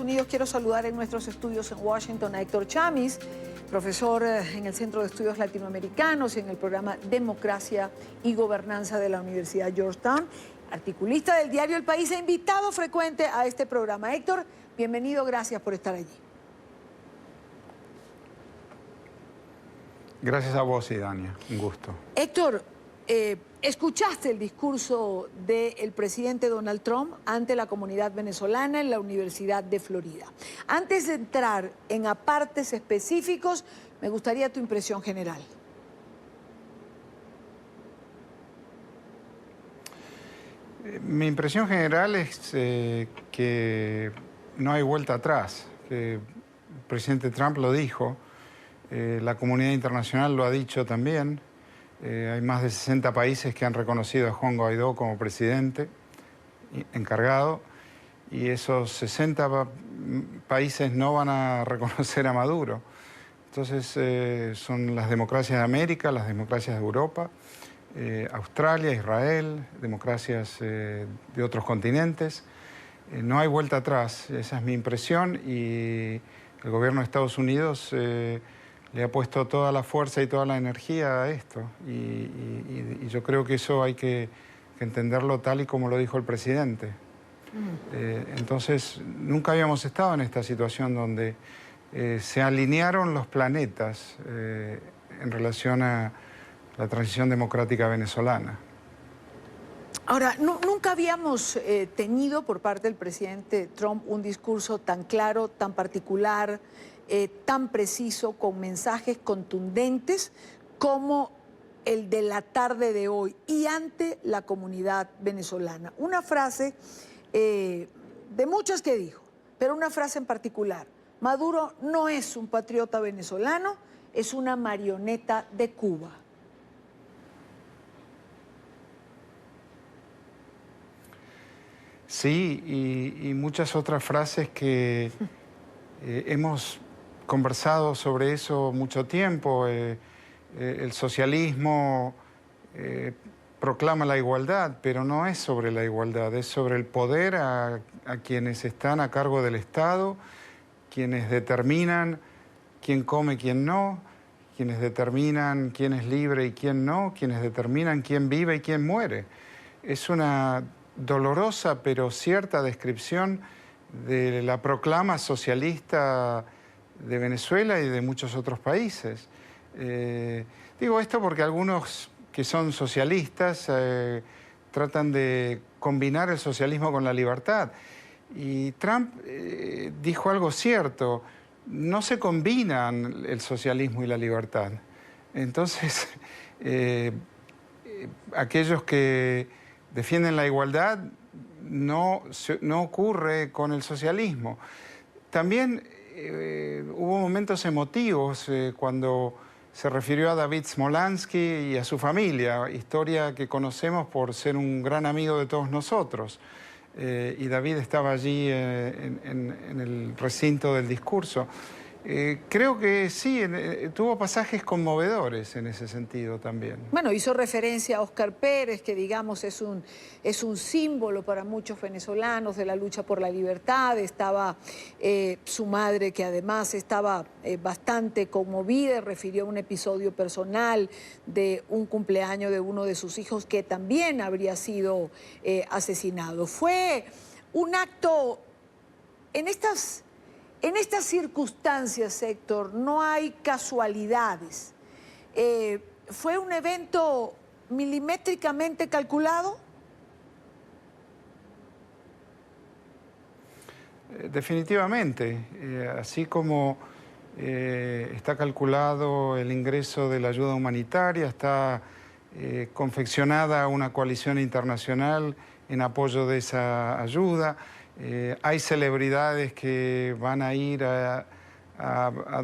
Estados Unidos, quiero saludar en nuestros estudios en Washington a Héctor Chamis, profesor en el Centro de Estudios Latinoamericanos y en el programa Democracia y Gobernanza de la Universidad Georgetown, articulista del diario El País e invitado frecuente a este programa. Héctor, bienvenido, gracias por estar allí. Gracias a vos y Dania, un gusto. Héctor, escuchaste el discurso del presidente Donald Trump ante la comunidad venezolana en la Universidad de Florida. Antes de entrar en apartes específicos, me gustaría tu impresión general. Mi impresión general es que no hay vuelta atrás. Que el presidente Trump lo dijo, la comunidad internacional lo ha dicho también. Hay más de 60 países que han reconocido a Juan Guaidó como presidente encargado, y esos 60 países no van a reconocer a Maduro. Entonces son las democracias de América, las democracias de Europa, Australia, Israel, democracias de otros continentes. No hay vuelta atrás, esa es mi impresión, y el gobierno de Estados Unidos le ha puesto toda la fuerza y toda la energía a esto, y yo creo que eso hay que entenderlo tal y como lo dijo el presidente. Entonces, nunca habíamos estado en esta situación donde se alinearon los planetas en relación a la transición democrática venezolana. Ahora, nunca habíamos tenido por parte del presidente Trump un discurso tan claro, tan particular, tan preciso, con mensajes contundentes como el de la tarde de hoy y ante la comunidad venezolana. Una frase de muchas que dijo, pero una frase en particular: Maduro no es un patriota venezolano, es una marioneta de Cuba. Sí, y muchas otras frases que hemos conversado sobre eso mucho tiempo. El socialismo proclama la igualdad, pero no es sobre la igualdad, es sobre el poder a quienes están a cargo del Estado, quienes determinan quién come y quién no, quienes determinan quién es libre y quién no, quienes determinan quién vive y quién muere. Es una dolorosa pero cierta descripción de la proclama socialista de Venezuela y de muchos otros países. Digo esto porque algunos que son socialistas tratan de combinar el socialismo con la libertad. Y Trump dijo algo cierto: no se combinan el socialismo y la libertad. Entonces, aquellos que defienden la igualdad no ocurre con el socialismo. También hubo momentos emotivos cuando se refirió a David Smolansky y a su familia, historia que conocemos por ser un gran amigo de todos nosotros. Y David estaba allí en el recinto del discurso. Creo que sí, tuvo pasajes conmovedores en ese sentido también. Bueno, hizo referencia a Óscar Pérez, que digamos es un símbolo para muchos venezolanos de la lucha por la libertad. Estaba su madre, que además estaba bastante conmovida, y refirió a un episodio personal de un cumpleaños de uno de sus hijos que también habría sido asesinado. Fue un acto en estas circunstancias, Héctor, no hay casualidades. ¿Fue un evento milimétricamente calculado? Definitivamente. Así como está calculado el ingreso de la ayuda humanitaria, está confeccionada una coalición internacional en apoyo de esa ayuda. Hay celebridades que van a ir a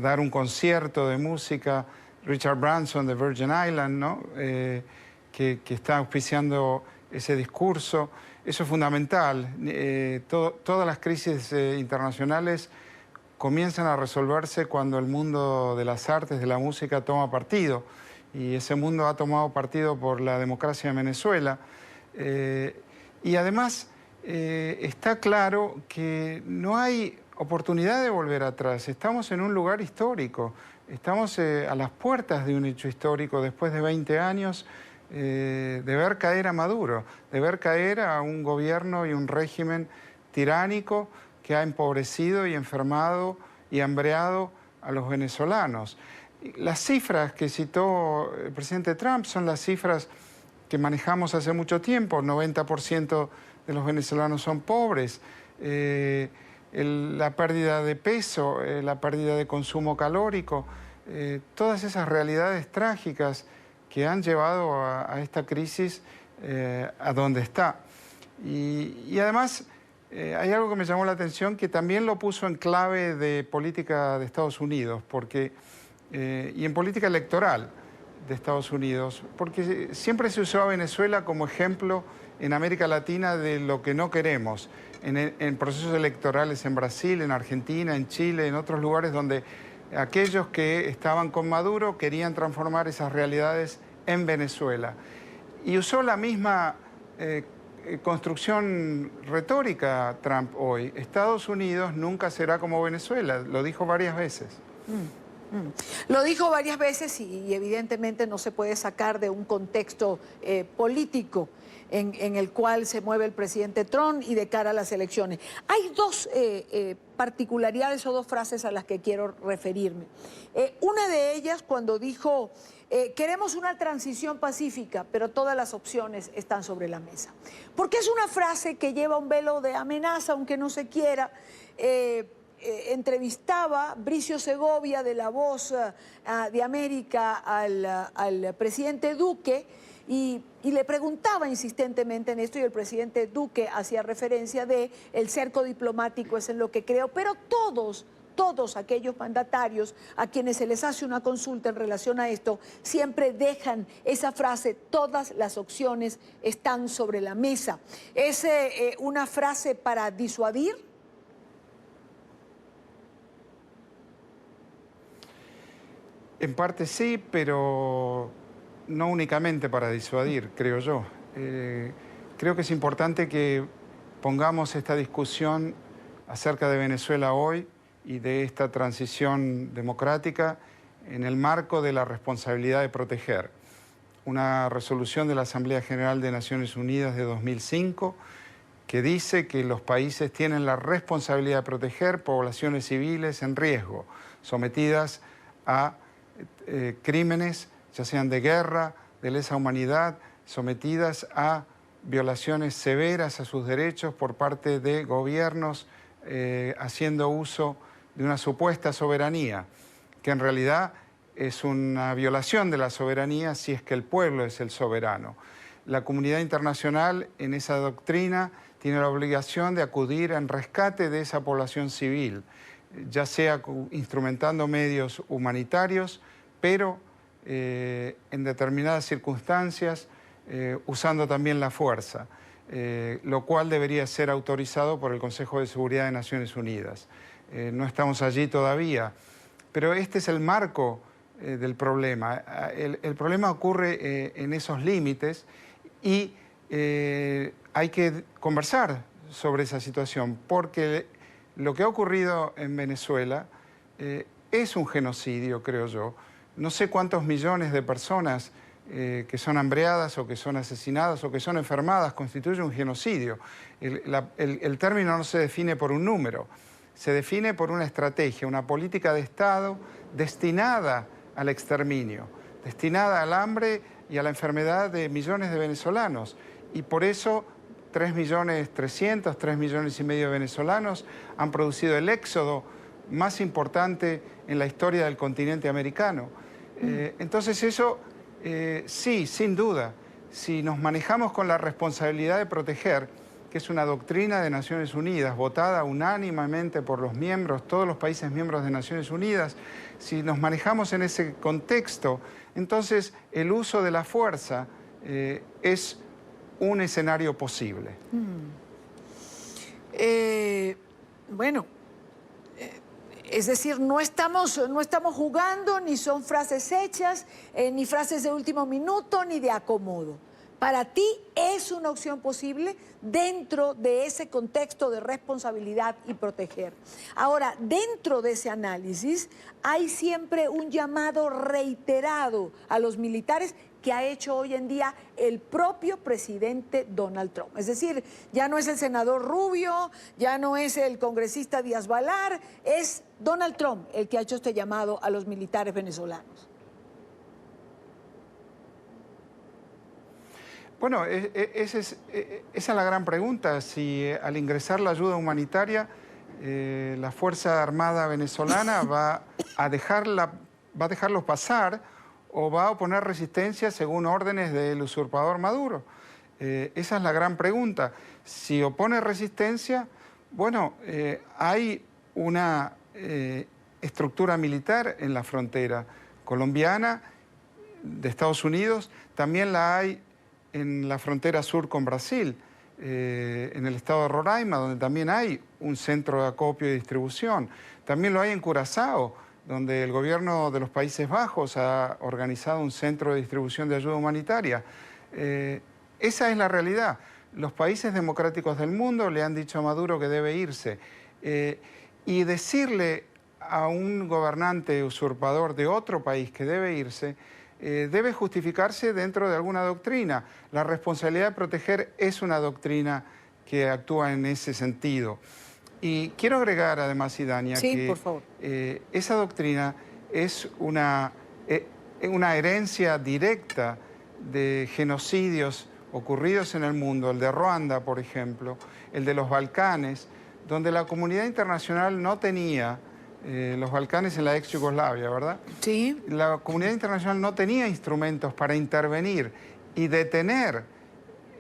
dar un concierto de música. Richard Branson de Virgin Islands, ¿no? que está auspiciando ese discurso. Eso es fundamental. Todas las crisis internacionales comienzan a resolverse cuando el mundo de las artes, de la música, toma partido. Y ese mundo ha tomado partido por la democracia en Venezuela. Y además está claro que no hay oportunidad de volver atrás. Estamos en un lugar histórico. Estamos a las puertas de un hecho histórico después de 20 años de ver caer a Maduro, de ver caer a un gobierno y un régimen tiránico que ha empobrecido y enfermado y hambreado a los venezolanos. Las cifras que citó el presidente Trump son las cifras que manejamos hace mucho tiempo. 90% de los venezolanos son pobres. La pérdida de peso, la pérdida de consumo calórico, todas esas realidades trágicas que han llevado a esta crisis a donde está. Y además hay algo que me llamó la atención, que también lo puso en clave de política de Estados Unidos, porque, y en política electoral de Estados Unidos, porque siempre se usó a Venezuela como ejemplo en América Latina de lo que no queremos, en procesos electorales en Brasil, en Argentina, en Chile, en otros lugares donde aquellos que estaban con Maduro querían transformar esas realidades en Venezuela. Y usó la misma construcción retórica Trump hoy. Estados Unidos nunca será como Venezuela, lo dijo varias veces. Lo dijo varias veces y evidentemente no se puede sacar de un contexto político en el cual se mueve el presidente Trump y de cara a las elecciones. Hay dos particularidades o dos frases a las que quiero referirme. Una de ellas cuando dijo, queremos una transición pacífica, pero todas las opciones están sobre la mesa. Porque es una frase que lleva un velo de amenaza, aunque no se quiera. Entrevistaba Bricio Segovia de La Voz de América al presidente Duque y le preguntaba insistentemente en esto, y el presidente Duque hacía referencia de el cerco diplomático es en lo que creo, pero todos aquellos mandatarios a quienes se les hace una consulta en relación a esto, siempre dejan esa frase, todas las opciones están sobre la mesa. ¿Es una frase para disuadir? En parte sí, pero no únicamente para disuadir, creo yo. Creo que es importante que pongamos esta discusión acerca de Venezuela hoy y de esta transición democrática en el marco de la responsabilidad de proteger. Una resolución de la Asamblea General de Naciones Unidas de 2005 que dice que los países tienen la responsabilidad de proteger poblaciones civiles en riesgo, sometidas a crímenes, ya sean de guerra, de lesa humanidad, sometidas a violaciones severas a sus derechos por parte de gobiernos haciendo uso de una supuesta soberanía, que en realidad es una violación de la soberanía si es que el pueblo es el soberano. La comunidad internacional en esa doctrina tiene la obligación de acudir en rescate de esa población civil, ya sea instrumentando medios humanitarios, pero en determinadas circunstancias usando también la fuerza, lo cual debería ser autorizado por el Consejo de Seguridad de Naciones Unidas. No estamos allí todavía, pero este es el marco del problema. El problema ocurre en esos límites y hay que conversar sobre esa situación, porque lo que ha ocurrido en Venezuela es un genocidio, creo yo. No sé cuántos millones de personas que son hambreadas o que son asesinadas o que son enfermadas constituye un genocidio. El término no se define por un número, se define por una estrategia, una política de Estado destinada al exterminio, destinada al hambre y a la enfermedad de millones de venezolanos. Y por eso 3.300.000, 3,5 millones de venezolanos han producido el éxodo más importante en la historia del continente americano. Entonces eso, sí, sin duda, si nos manejamos con la responsabilidad de proteger, que es una doctrina de Naciones Unidas, votada unánimemente por los miembros, todos los países miembros de Naciones Unidas, si nos manejamos en ese contexto, entonces el uso de la fuerza es un escenario posible. Bueno, es decir, no estamos jugando, ni son frases hechas, ni frases de último minuto, ni de acomodo. ¿Para ti es una opción posible dentro de ese contexto de responsabilidad y proteger? Ahora, dentro de ese análisis hay siempre un llamado reiterado a los militares que ha hecho hoy en día el propio presidente Donald Trump. Es decir, ya no es el senador Rubio, ya no es el congresista Díaz Balar, es Donald Trump el que ha hecho este llamado a los militares venezolanos. Bueno, esa es la gran pregunta, si al ingresar la ayuda humanitaria la Fuerza Armada venezolana va a dejarlos pasar o va a oponer resistencia según órdenes del usurpador Maduro. Esa es la gran pregunta. Si opone resistencia, bueno, hay una estructura militar en la frontera colombiana de Estados Unidos, también la hay en la frontera sur con Brasil, en el estado de Roraima, donde también hay un centro de acopio y distribución. También lo hay en Curazao, donde el gobierno de los Países Bajos ha organizado un centro de distribución de ayuda humanitaria. Esa es la realidad. Los países democráticos del mundo le han dicho a Maduro que debe irse. Y decirle a un gobernante usurpador de otro país que debe irse, debe justificarse dentro de alguna doctrina. La responsabilidad de proteger es una doctrina que actúa en ese sentido. Y quiero agregar además, Idania, sí, que por favor. Esa doctrina es una herencia directa de genocidios ocurridos en el mundo, el de Ruanda, por ejemplo, el de los Balcanes, donde la comunidad internacional no tenía, los Balcanes en la ex Yugoslavia, ¿verdad? Sí. La comunidad internacional no tenía instrumentos para intervenir y detener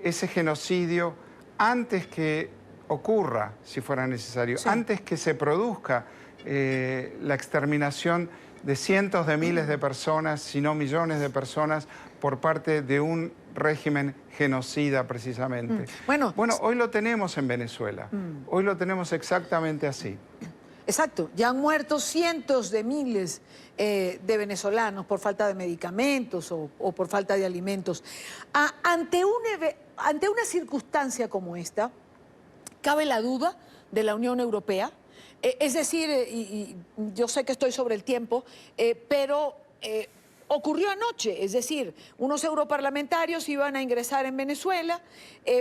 ese genocidio antes que ocurra, si fuera necesario, sí, antes que se produzca la exterminación de cientos de miles de personas, si no millones de personas, por parte de un régimen genocida precisamente. Bueno, hoy lo tenemos en Venezuela, hoy lo tenemos exactamente así. Exacto, ya han muerto cientos de miles de venezolanos por falta de medicamentos o por falta de alimentos. Ante una circunstancia como esta, cabe la duda de la Unión Europea. Es decir, y yo sé que estoy sobre el tiempo, pero ocurrió anoche, es decir, unos europarlamentarios iban a ingresar en Venezuela,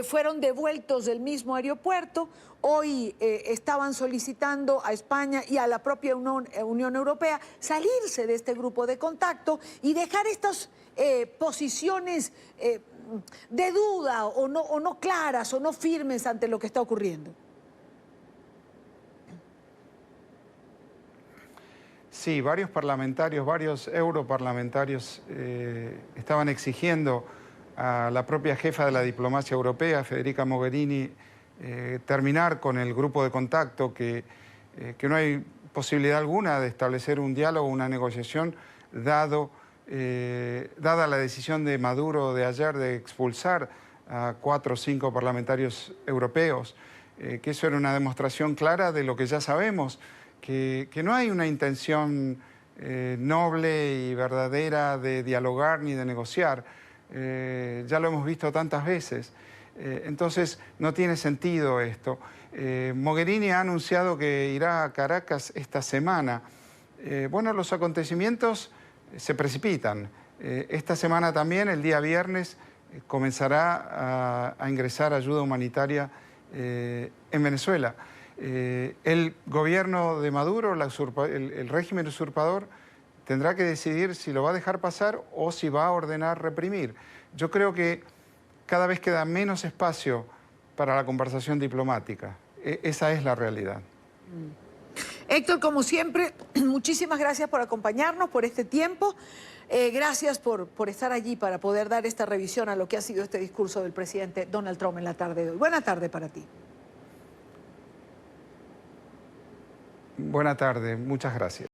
fueron devueltos del mismo aeropuerto, hoy estaban solicitando a España y a la propia Unión Europea salirse de este grupo de contacto y dejar estas posiciones de duda o no claras o no firmes ante lo que está ocurriendo. Sí, varios parlamentarios, varios europarlamentarios estaban exigiendo a la propia jefa de la diplomacia europea, Federica Mogherini, terminar con el grupo de contacto, que no hay posibilidad alguna de establecer un diálogo, una negociación, dada la decisión de Maduro de ayer de expulsar a 4 o 5 parlamentarios europeos, que eso era una demostración clara de lo que ya sabemos, que no hay una intención noble y verdadera de dialogar ni de negociar. Ya lo hemos visto tantas veces. Entonces no tiene sentido esto. Mogherini ha anunciado que irá a Caracas esta semana. Bueno, los acontecimientos se precipitan. Esta semana también, el día viernes, comenzará a ingresar ayuda humanitaria en Venezuela. El gobierno de Maduro, el régimen usurpador, tendrá que decidir si lo va a dejar pasar o si va a ordenar reprimir. Yo creo que cada vez queda menos espacio para la conversación diplomática. Esa es la realidad. Héctor, como siempre, muchísimas gracias por acompañarnos, por este tiempo. Gracias por estar allí para poder dar esta revisión a lo que ha sido este discurso del presidente Donald Trump en la tarde de hoy. Buena tarde para ti. Buena tarde, muchas gracias.